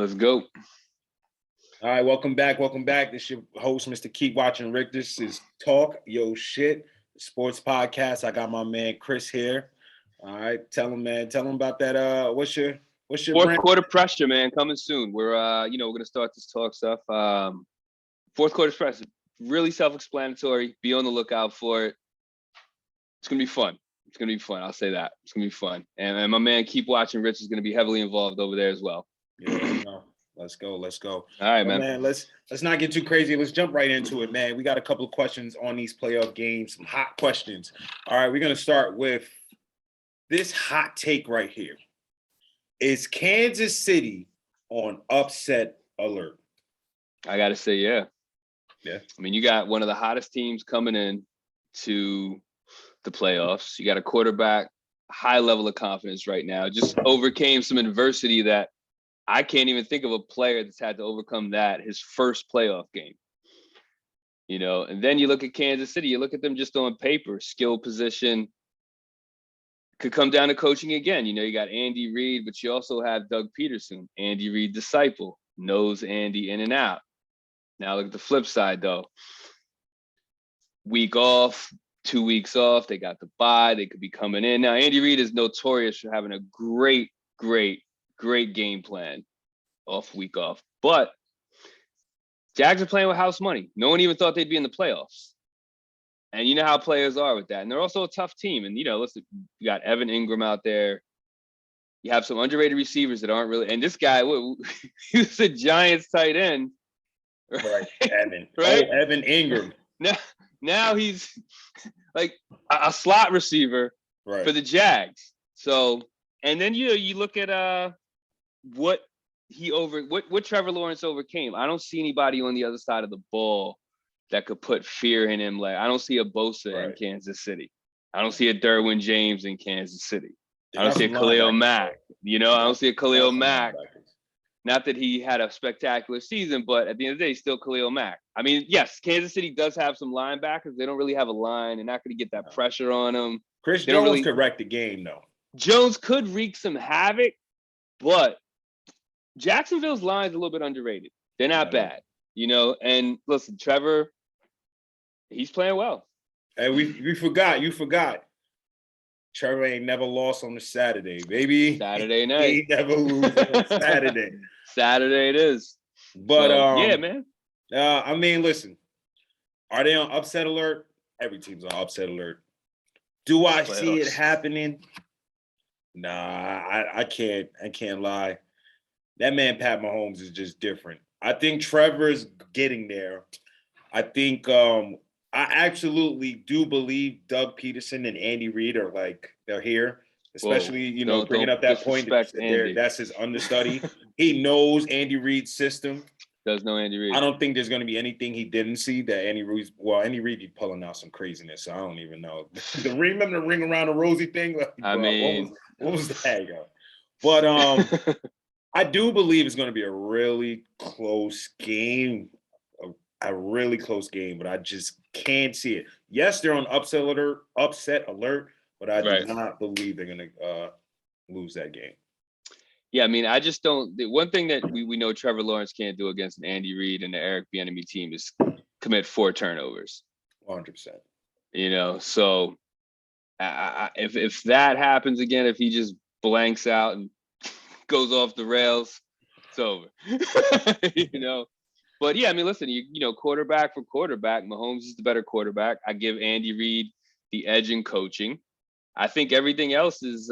Let's go. All right, welcome back. This is your host, Mr. Keep Watching Rick. This is Talk Yo Shit, sports podcast. I got my man Chris here. All right, tell him about that. What's your fourth brand? Quarter pressure, man, coming soon. We're we're gonna start this talk stuff. Fourth quarter pressure, really self-explanatory. Be on the lookout for it. It's gonna be fun. I'll say that. It's gonna be fun. And my man Keep Watching Rich is gonna be heavily involved over there as well. Yeah, let's go. All right, man. Let's not get too crazy. Let's jump right into it, man. We got a couple of questions on these playoff games, some hot questions. All right, we're gonna start with this hot take right here. Is Kansas City on upset alert? I gotta say, yeah. Yeah. I mean, you got one of the hottest teams coming in to the playoffs. You got a quarterback, high level of confidence right now. Just overcame some adversity that I can't even think of a player that's had to overcome that his first playoff game. And then you look at Kansas City, you look at them just on paper, skill position, could come down to coaching again. You got Andy Reid, but you also have Doug Peterson, Andy Reid disciple, knows Andy in and out. Now look at the flip side though. Week off, 2 weeks off, they got the bye, they could be coming in. Now Andy Reid is notorious for having a great game plan week off. But Jags are playing with house money. No one even thought they'd be in the playoffs. And you know how players are with that. And they're also a tough team. And, listen, you got Evan Ingram out there. You have some underrated receivers that aren't really. And this guy, he was a Giants tight end. Right, Evan. Right? Oh, Evan Ingram. Now he's like a slot receiver for the Jags. So, and then, you look at what Trevor Lawrence overcame. I don't see anybody on the other side of the ball that could put fear in him. Like I don't see a Bosa in Kansas City. I don't see a Derwin James in Kansas City. I don't see a Khalil Mack. I don't see a Khalil Mack. Not that he had a spectacular season, but at the end of the day, he's still Khalil Mack. I mean, yes, Kansas City does have some linebackers. They don't really have a line. They're not going to get that pressure on them. Chris Jones could wreck the game, though. Jones could wreak some havoc, but Jacksonville's line is a little bit underrated. They're not bad, and listen, Trevor, he's playing well. Hey, you forgot. Trevor ain't never lost on a Saturday, baby. Saturday night. He never loses on Saturday. Saturday it is. But yeah, man. I mean, listen, are they on upset alert? Every team's on upset alert. Do I see it happening? Nah, I can't lie. That man, Pat Mahomes, is just different. I think Trevor's getting there. I think I absolutely do believe Doug Peterson and Andy Reid are they're here, especially, bringing up that point. That's his understudy. He knows Andy Reid's system. Does know Andy Reid. I don't think there's going to be anything he didn't see that Andy Reid be pulling out some craziness. So I don't even know. Remember the ring around the rosy thing? What was that, yo? But I do believe it's going to be a really close game. A really close game, but I just can't see it. Yes, they're on upset alert, but I do not believe they're going to lose that game. Yeah, I mean, I just don't. The one thing that we know Trevor Lawrence can't do against an Andy Reid and the Eric Bieniemy team is commit 4 turnovers. 100%. So if that happens again, if he just blanks out and goes off the rails, it's over. But yeah, I mean, listen, quarterback for quarterback, Mahomes is the better quarterback. I give Andy Reid the edge in coaching. I think everything else is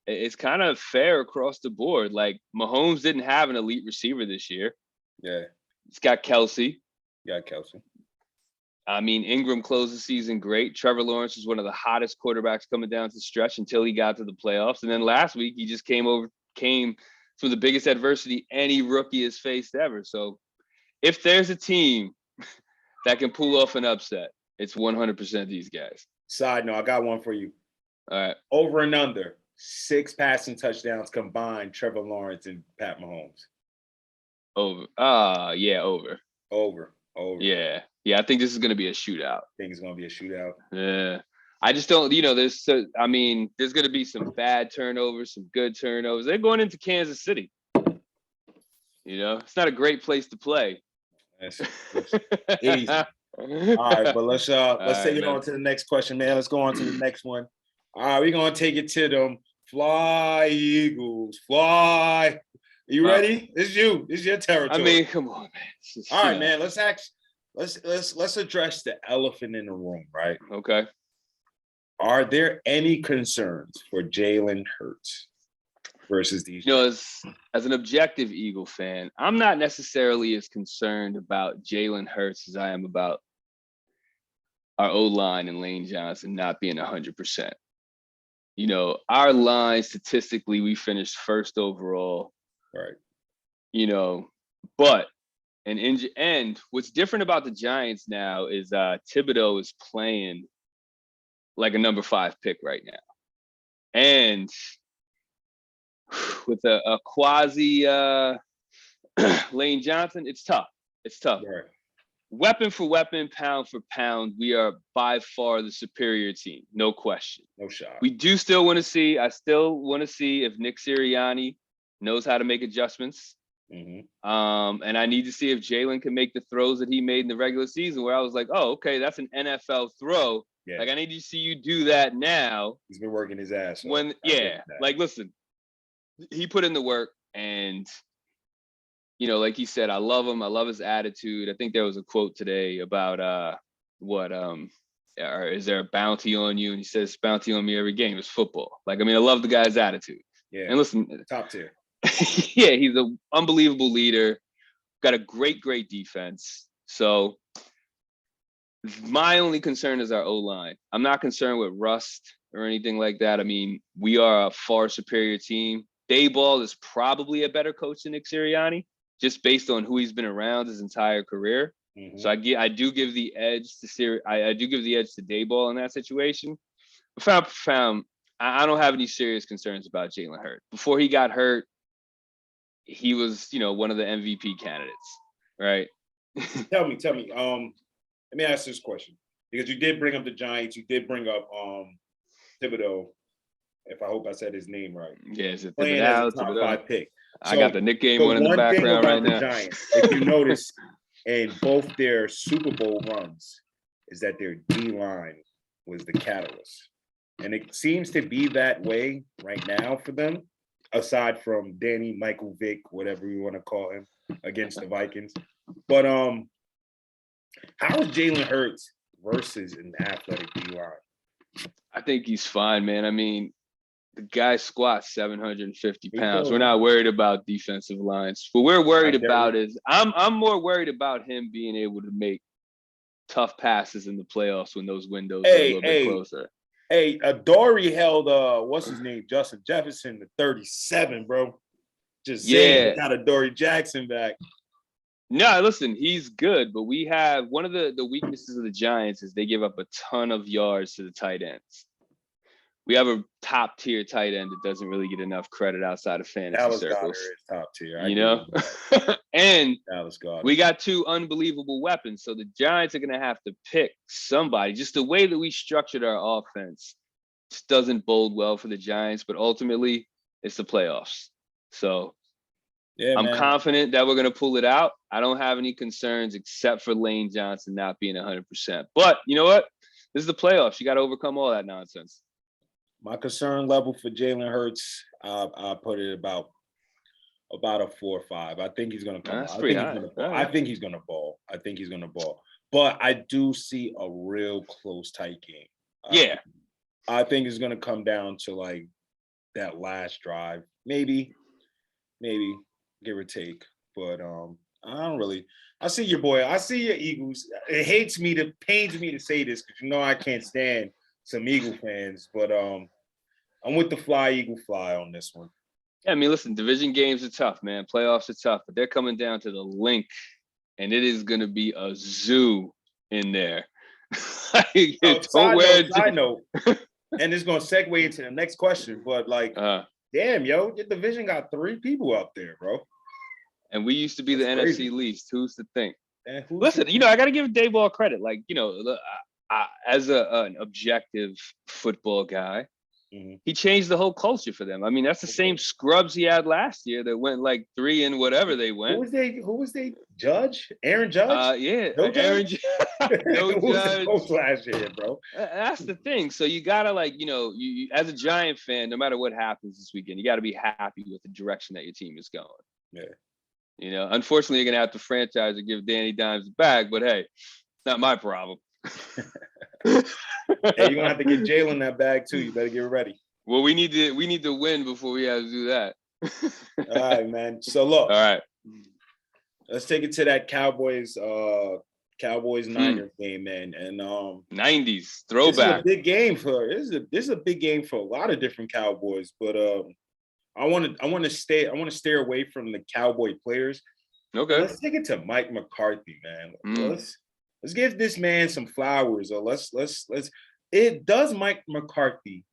it's kind of fair across the board. Like Mahomes didn't have an elite receiver this year. Yeah. He's got Kelsey. Kelsey. I mean, Ingram closed the season great. Trevor Lawrence was one of the hottest quarterbacks coming down to the stretch until he got to the playoffs. And then last week, he just came through the biggest adversity any rookie has faced ever. So if there's a team that can pull off an upset, it's 100% these guys. Side note, I got one for you. All right. Over and under, 6 passing touchdowns combined, Trevor Lawrence and Pat Mahomes. Over. Yeah, over. Over. Yeah, I think this is going to be a shootout. I think it's going to be a shootout. Yeah. I just don't, there's going to be some bad turnovers, some good turnovers. They're going into Kansas City. It's not a great place to play. That's easy. All right, but let's take it on to the next question, man. Let's go on to the next one. All right, we're gonna take it to them. Fly, Eagles, fly. You ready? It's you. It's your territory. I mean, come on, man. All right, man. Let's address the elephant in the room, right? Okay. Are there any concerns for Jalen Hurts versus these? As an objective Eagle fan, I'm not necessarily as concerned about Jalen Hurts as I am about our O-line and Lane Johnson not being 100%. Our line, statistically, we finished first overall. Right. But and what's different about the Giants now is Thibodeau is playing like a number 5 pick right now. And with a quasi Lane Johnson, it's tough. It's tough. Right. Weapon for weapon, pound for pound, we are by far the superior team. No question. No shot. I still want to see if Nick Sirianni knows how to make adjustments. Mm-hmm. And I need to see if Jalen can make the throws that he made in the regular season where I was like, oh, okay, that's an NFL throw. Yeah. Like, I need to see you do that now. He's been working his ass off. Listen, he put in the work, and like he said, I love him. I love his attitude. I think there was a quote today about is there a bounty on you? And he says, bounty on me every game. It's football. Like, I mean, I love the guy's attitude. Yeah. And listen, top tier. Yeah, he's an unbelievable leader. Got a great defense. So my only concern is our O-line. I'm not concerned with rust or anything like that. I mean, we are a far superior team. Daboll is probably a better coach than Nick Sirianni, just based on who he's been around his entire career. Mm-hmm. So I do give the edge to I do give the edge to Daboll in that situation. But I don't have any serious concerns about Jalen Hurts. Before he got hurt, he was, one of the MVP candidates, right? Tell me. Let me ask this question, because you did bring up the Giants. You did bring up Thibodeau. If I hope I said his name right. Yeah, is it playing as a top 5 pick? So, I got the Nick game one in the background right now. The Giants, if you notice, in both their Super Bowl runs, is that their D-line was the catalyst. And it seems to be that way right now for them, aside from Danny Michael Vick, whatever you want to call him, against the Vikings. But how is Jalen Hurts versus an athletic D-line? I think he's fine, man. I mean, the guy squats 750 pounds. We're not worried about defensive lines. What we're worried about is I'm more worried about him being able to make tough passes in the playoffs when those windows are a little bit closer. Hey, Dory held what's his name? Justin Jefferson to 37, bro. Just saying, got a Dory Jackson back. No, listen, he's good, but we have one of the weaknesses of the Giants is they give up a ton of yards to the tight ends. We have a top tier tight end that doesn't really get enough credit outside of fantasy circles. Is top tier, and we got 2 unbelievable weapons. So the Giants are going to have to pick somebody. Just the way that we structured our offense just doesn't bode well for the Giants, but ultimately it's the playoffs. So I'm confident that we're going to pull it out. I don't have any concerns except for Lane Johnson not being 100%. But you know what? This is the playoffs. You got to overcome all that nonsense. My concern level for Jalen Hurts, I'll put it about a 4 or 5. I think he's going to come out. I think he's going to ball. But I do see a real close, tight game. I think it's going to come down to like that last drive. Maybe, give or take. But I don't really. I see your boy. I see your Eagles. It pains me to say this because I can't stand some Eagle fans, but I'm with the fly Eagle fly on this one. Yeah, I mean, listen, division games are tough, man. Playoffs are tough, but they're coming down to the link, and it is going to be a zoo in there. Side note, and it's going to segue into the next question, but damn, your division got 3 people up there, bro. And we used to be That's the crazy. NFC least. Who's to think? Listen, I got to give Daboll credit. As an objective football guy, he changed the whole culture for them. I mean, that's the same scrubs he had last year that went like 3 and whatever they went. Who was they? Judge? Aaron Judge? Yeah. No Aaron Judge? No Who was Judge. the coach last year, bro? That's the thing. So you gotta you as a Giant fan, no matter what happens this weekend, you gotta be happy with the direction that your team is going. Yeah. Unfortunately, you're gonna have to franchise and give Danny Dimes the bag, but hey, it's not my problem. Hey, you're gonna have to get Jalen that bag too. You better get ready. Well, we need to win before we have to do that. All right, man. So look. All right. Let's take it to that Cowboys Niners game, man. And 90s throwback. This is a big game for a lot of different Cowboys, but I want to stay away from the Cowboy players. Okay. Let's take it to Mike McCarthy, man. Let's give this man some flowers, or let's does Mike McCarthy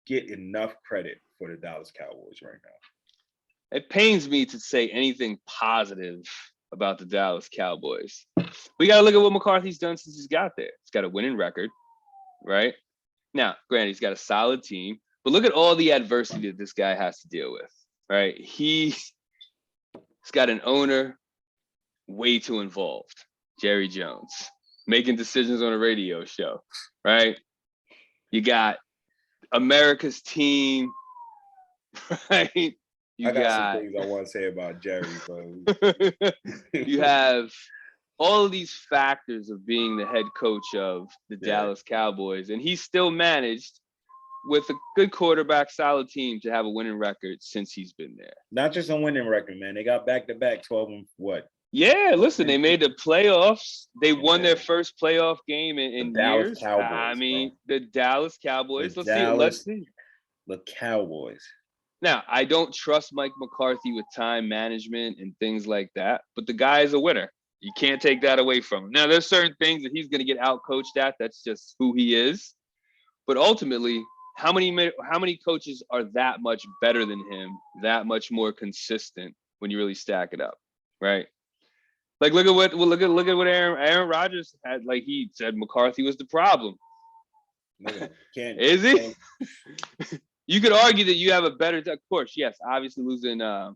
get enough credit for the Dallas Cowboys right now? It pains me to say anything positive about the Dallas Cowboys. We got to look at what McCarthy's done since he's got there. He's got a winning record, right? Now, granted, he's got a solid team, but look at all the adversity that this guy has to deal with, right? He's got an owner way too involved, Jerry Jones, making decisions on a radio show, right? You got America's team, right? I got some things I want to say about Jerry, but you have all of these factors of being the head coach of the Dallas Cowboys, and he's still managed with a good quarterback, solid team to have a winning record since he's been there. Not just a winning record, man. They got back-to-back 12 and what? Yeah, listen, they made the playoffs. They won their first playoff game in years. Cowboys, I mean, the Dallas Cowboys. Let's see. The Cowboys. Now, I don't trust Mike McCarthy with time management and things like that, but the guy is a winner. You can't take that away from him. Now, there's certain things that he's going to get out-coached at. That's just who he is. But ultimately, how many coaches are that much better than him, that much more consistent when you really stack it up, right? Like look at what Aaron Rodgers had. Like he said, McCarthy was the problem. Is he? You could argue that you have a better. Of course, yes. Obviously, losing the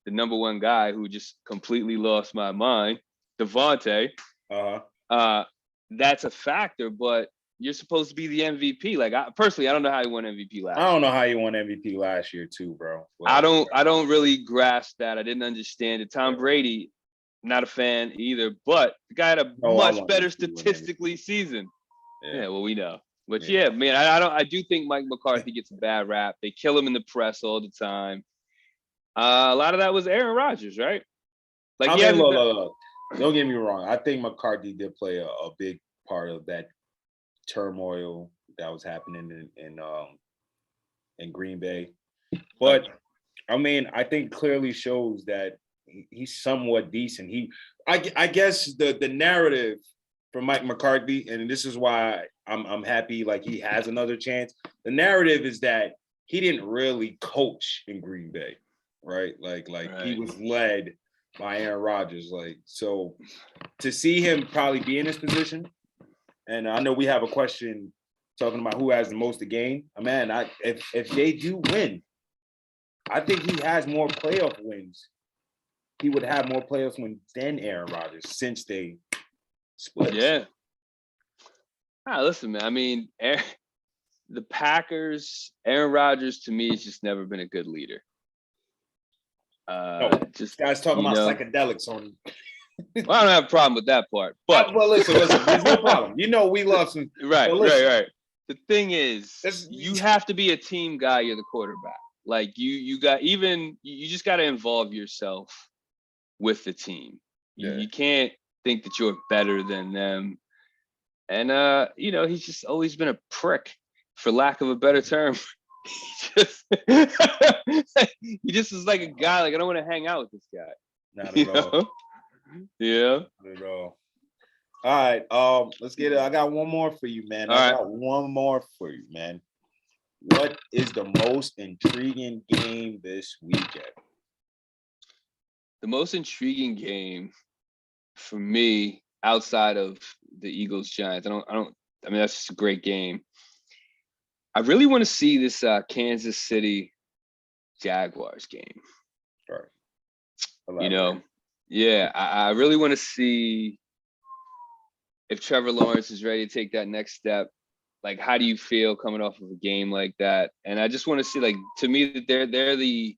number one guy who just completely lost my mind, Devontae. That's a factor, but you're supposed to be the MVP. Like I don't know how he won MVP last year. I don't know how you won MVP last year too, bro. Well, I don't really grasp that. I didn't understand it. Tom Brady, not a fan either, but the guy had a much better statistically season. Yeah, well, we know. But man, I do think Mike McCarthy gets a bad rap. They kill him in the press all the time. A lot of that was Aaron Rodgers, right? Like look. Don't get me wrong. I think McCarthy did play a big part of that turmoil that was happening in Green Bay. But I mean, I think clearly shows that he's somewhat decent. I guess the narrative for Mike McCarthy, and this is why I'm happy like he has another chance. The narrative is that he didn't really coach in Green Bay, right? Like he was led by Aaron Rodgers. Like, so to see him probably be in this position, and I know we have a question talking about who has the most to gain. Man, if they do win, I think he has more playoff wins. He would have more playoff wins than Aaron Rodgers since they split. Yeah. Listen, man. I mean, the Packers, Aaron Rodgers, to me, has just never been a good leader. Just guys talking about psychedelics on. Well, I don't have a problem with that part, but listen, there's no problem. You know, we love some. Right. The thing is, you have to be a team guy. You're the quarterback. Like you just got to involve yourself with the team. You can't think that you're better than them. And he's just always been a prick, for lack of a better term. He just is like a guy. Like I don't want to hang out with this guy. Not at all. Yeah. Not at all. All right. Let's get it. I got one more for you, man. Got one more for you, man. What is the most intriguing game this weekend? The most intriguing game for me, outside of the Eagles Giants, I mean, that's just a great game. I really want to see this Kansas City Jaguars game. Right. You know, yeah, I really want to see if Trevor Lawrence is ready to take that next step. Like, how do you feel coming off of a game like that? And I just want to see, like, to me, that they're the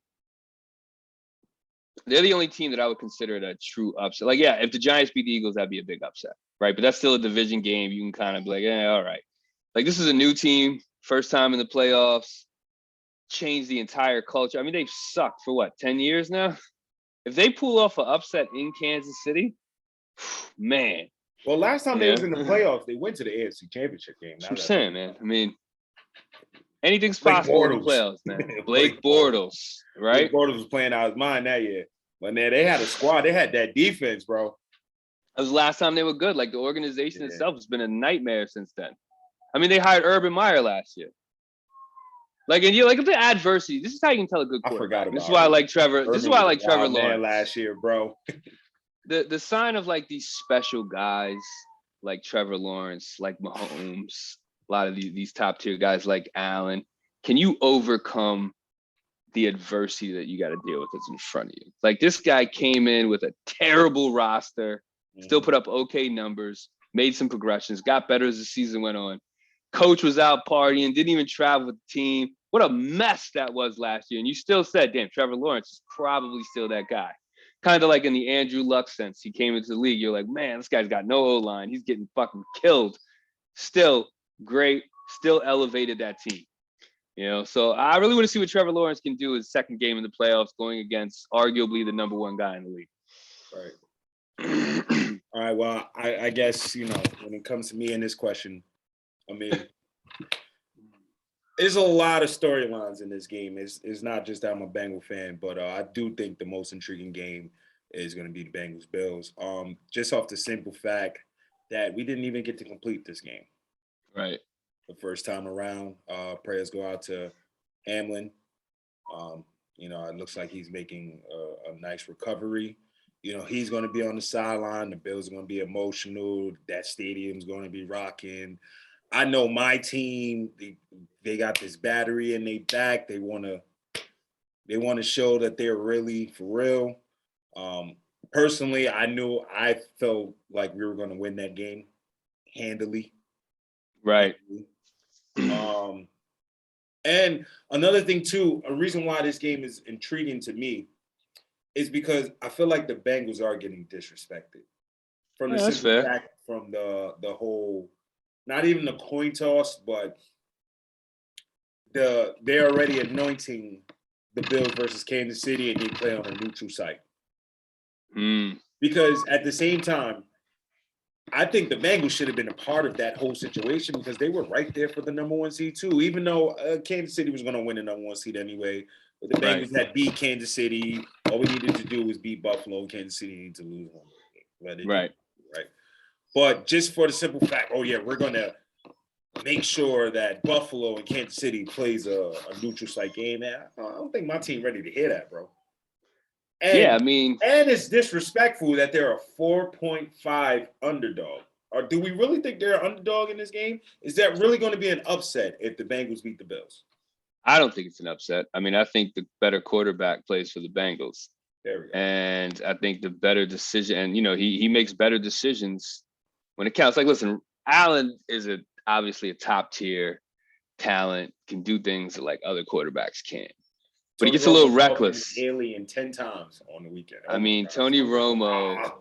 only team that I would consider it a true upset. Like, yeah, if the Giants beat the Eagles, that'd be a big upset, right? But that's still a division game. You can kind of be like, all right. Like, this is a new team, first time in the playoffs, changed the entire culture. I mean, they've sucked for what, 10 years now? If they pull off an upset in Kansas City, man. Well, last time they was in the playoffs, they went to the AFC Championship game. That's what I'm saying, man. I mean, anything's possible in the playoffs, man. Blake Bortles, right? Blake Bortles was playing out his mind that year. But man, they had a squad. They had that defense, bro. That was the last time they were good. Like, the organization itself has been a nightmare since then. I mean, they hired Urban Meyer last year. Like, and you like the adversity. This is how you can tell a good quarterback. I forgot about this is why I like Trevor. Urban this is why I like Trevor Lawrence last year, bro. The sign of like these special guys like Trevor Lawrence, like Mahomes, a lot of these top tier guys like Allen. Can you overcome the adversity that you got to deal with that's in front of you? Like, this guy came in with a terrible roster, still put up okay numbers, made some progressions, got better as the season went on. Coach was out partying, didn't even travel with the team. What a mess that was last year. And you still said, damn, Trevor Lawrence is probably still that guy. Kind of like in the Andrew Luck sense. He came into the league. You're like, man, this guy's got no O-line. He's getting fucking killed. Still great. Still elevated that team. You know, so I really want to see what Trevor Lawrence can do his second game in the playoffs, going against arguably the number one guy in the league. Right. All right. Well, I guess, you know, when it comes to me in this question, I mean, there's a lot of storylines in this game. It's not just that I'm a Bengal fan, but I do think the most intriguing game is going to be the Bengals-Bills. Just off the simple fact that we didn't even get to complete this game. Right. The first time around, prayers go out to Hamlin. You know, it looks like he's making a nice recovery. You know, he's going to be on the sideline. The Bills are going to be emotional. That stadium's going to be rocking. I know my team, they got this battery in their back. They want to show that they're really for real. Personally, I felt like we were going to win that game handily. Right. And another thing too, a reason why this game is intriguing to me is because I feel like the Bengals are getting disrespected from the simple fact from the whole. Not even the coin toss, but they're already anointing the Bills versus Kansas City, and they play on a neutral site. Because at the same time, I think the Bengals should have been a part of that whole situation because they were right there for the number one seed too. Even though Kansas City was going to win the number one seed anyway, but the Bengals had beat Kansas City. All we needed to do was beat Buffalo. Kansas City needed to lose one. Right. But just for the simple fact, we're going to make sure that Buffalo and Kansas City plays a neutral site game. I don't think my team ready to hear that, bro. And, and it's disrespectful that they're a 4.5 underdog. Or do we really think they're an underdog in this game? Is that really going to be an upset if the Bengals beat the Bills? I don't think it's an upset. I mean, I think the better quarterback plays for the Bengals. There we go. And I think the better decision, and, you know, he makes better decisions when it counts. Like, listen, Allen is obviously a top tier talent, can do things that like other quarterbacks can't. But he gets a little reckless. Alien 10 times on the weekend. I mean, Tony Romo.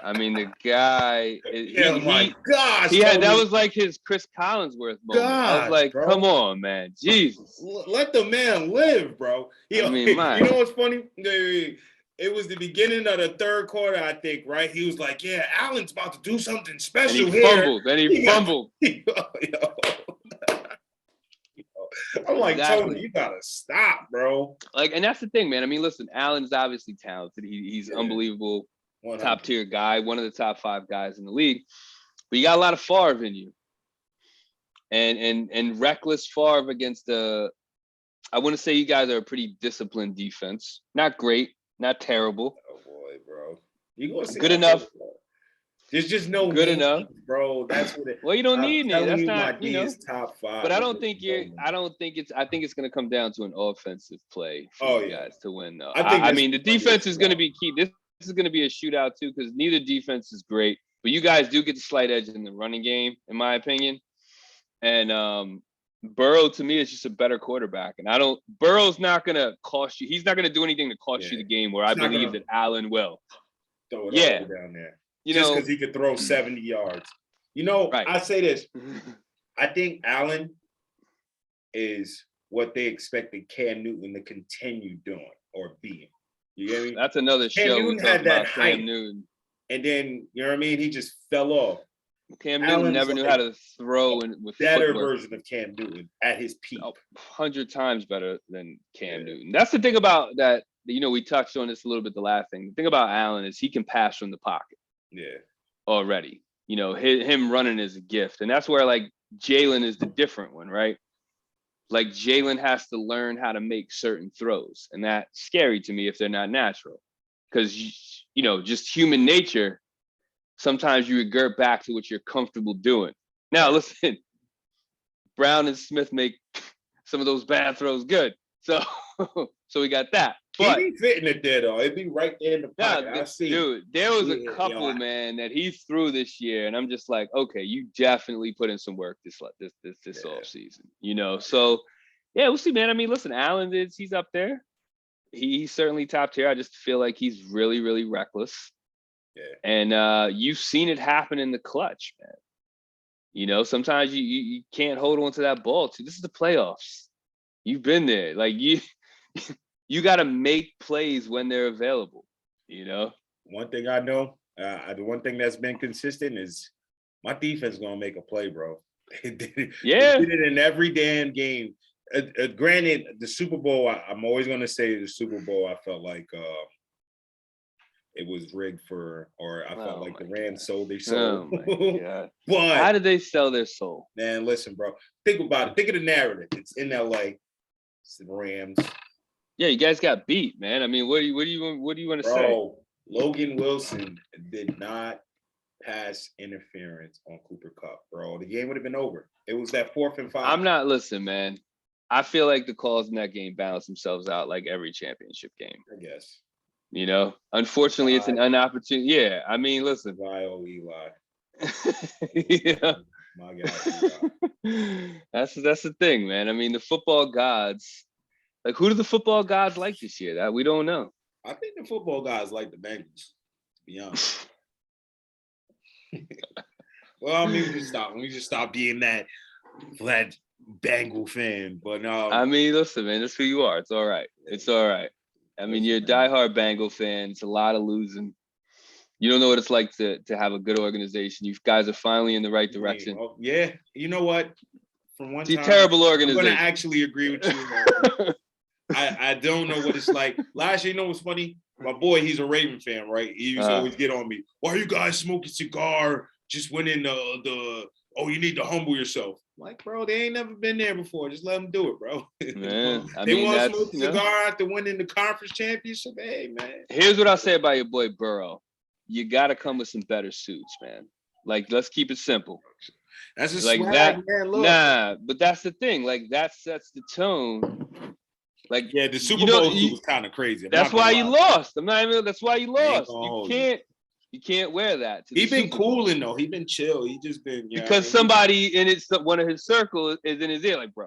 I mean, the guy. That was like his Chris Collinsworth moment. I was like, come on, man, Jesus. Let the man live, bro. You know what's funny? It was the beginning of the third quarter, I think, right? He was like, yeah, Allen's about to do something special here. And he fumbled. I'm like, Tony, you gotta stop, bro. Like, and that's the thing, man. I mean, listen, Allen's obviously talented. He's unbelievable, 100. Top tier guy, one of the top 5 guys in the league. But you got a lot of Favre in you, and reckless Favre against I want to say you guys are a pretty disciplined defense. Not great, not terrible. Oh boy, bro, you gonna see good enough. There's just no good names, enough, bro. That's what it. Well, you don't I'm need it. telling That's you, my not, D is top 5. But I don't think I think it's going to come down to an offensive play for you guys to win, though. I mean, the defense is going to be key. This is going to be a shootout too, because neither defense is great. But you guys do get the slight edge in the running game, in my opinion. And Burrow, to me, is just a better quarterback. And Burrow's not going to cost you. He's not going to do anything to cost you the game, where I believe that Allen will. Throw it all down there. Just because he could throw 70 yards. I say this. I think Allen is what they expected Cam Newton to continue doing or being. You get me? That's another Cam show. Newton had that hype. And then, you know what I mean? He just fell off. Cam Newton never knew how to throw with better footwork. Version of Cam Newton at his peak. 100 times better than Cam Newton. That's the thing about that. We touched on this a little bit. The last thing. The thing about Allen is he can pass from the pocket. Yeah. Already. Him running is a gift. And that's where like Jalen is the different one, right? Like Jalen has to learn how to make certain throws. And that's scary to me if they're not natural. Because, just human nature, sometimes you revert back to what you're comfortable doing. Now, listen, Brown and Smith make some of those bad throws good. So we got that. But he be fitting it there, though. It'd be right there in the pocket. I see. Dude, there was a couple, man, that he threw this year, and I'm just like, okay, you definitely put in some work this off season. So yeah, we'll see, man. I mean, listen, Allen he's up there. He's certainly top tier. I just feel like he's really, really reckless. Yeah. And you've seen it happen in the clutch, man. Sometimes you can't hold on to that ball too. This is the playoffs. You've been there. Like you got to make plays when they're available. One thing I know, the one thing that's been consistent is my defense is gonna make a play, bro. They did it in every damn game. Granted, the Super Bowl, I'm always gonna say the Super Bowl. I felt like it was rigged or I felt like the Rams sold their soul. Oh my God. But how did they sell their soul? Man, listen, bro. Think about it. Think of the narrative. It's in LA. It's the Rams. Yeah, you guys got beat, man. I mean, what do you want to say? Bro, Logan Wilson did not pass interference on Cooper Kupp, bro. The game would have been over. It was that 4th and 5. I'm not listening, man. I feel like the calls in that game balance themselves out like every championship game. I guess. Unfortunately, it's an inopportune. Yeah, I mean, listen. Why, Eli? Yeah. My God. Eli. That's the thing, man. I mean, the football gods. Like, who do the football gods like this year? That we don't know. I think the football guys like the Bengals, to be honest. Well, I mean, we just stop being that Bengal fan. But I mean, listen, man, that's who you are. It's all right. It's all right. I mean, you're a diehard Bengal fan. It's a lot of losing. You don't know what it's like to have a good organization. You guys are finally in the right direction. Yeah. You know what? From one time, terrible organization. I'm going to actually agree with you. I don't know what it's like. Last year, you know what's funny? My boy, he's a Raven fan, right? He used to always get on me. Why are you guys smoking cigar? Just winning you need to humble yourself. I'm like, bro, they ain't never been there before. Just let them do it, bro. Man, they want to smoke a cigar after winning the conference championship. Hey, man. Here's what I'll say about your boy Burrow. You got to come with some better suits, man. Like, let's keep it simple. That's just like swag, that. Man, look. Nah, but that's the thing. Like, that sets the tone. Like, yeah, the Super Bowl was kind of crazy. That's why you lost. That's why you lost. You can't wear that. He been cooling though. He been chill. He just been because somebody in one of his circles is in his ear. Like, bro,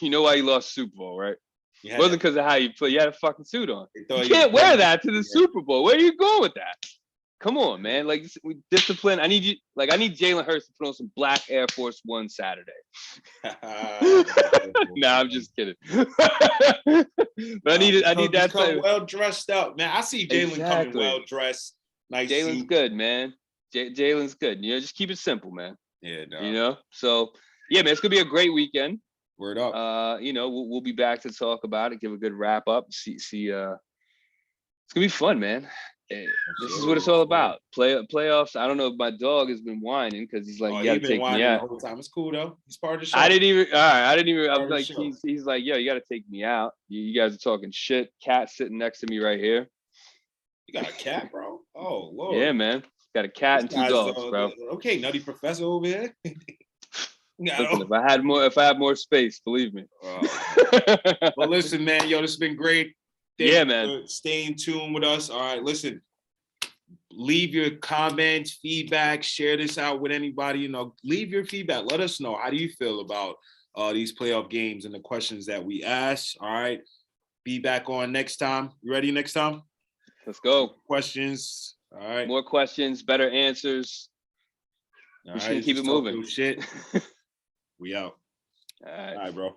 you know why you lost Super Bowl, right? It wasn't because of how you play. You had a fucking suit on. You can't wear that to the Super Bowl. Where are you going with that? Come on, man. Like, discipline. I need Jalen Hurts to put on some black Air Force One Saturday. Nah, I'm just kidding. But I need that. Come well dressed up, man. I see Jalen coming well dressed. Nice. Jalen's good, man. Jalen's good. Just keep it simple, man. Yeah. No. So yeah, man, it's gonna be a great weekend. Word up. We'll be back to talk about it. Give a good wrap up. See. It's gonna be fun, man. This is what it's all about. Playoffs. I don't know if my dog has been whining because he's like, you gotta take me out. The whole time. It's cool though. He's part of the show. I didn't even. I was like, he's like, yo, you gotta take me out. You guys are talking shit. Cat sitting next to me right here. You got a cat, bro? Oh, Lord. Yeah, man. Got a cat and 2 dogs, bro. Okay, Nutty Professor over here. Listen, if I had more space, believe me. Well, listen, man, yo, this has been great. Thank you man. For staying tuned with us. All right, listen. Leave your comments, feedback, share this out with anybody. You know, leave your feedback. Let us know. How do you feel about these playoff games and the questions that we ask? All right. Be back on next time. You ready next time? Let's go. Questions. All right. More questions, better answers. We should keep it moving. Shit. We out. All right, bro.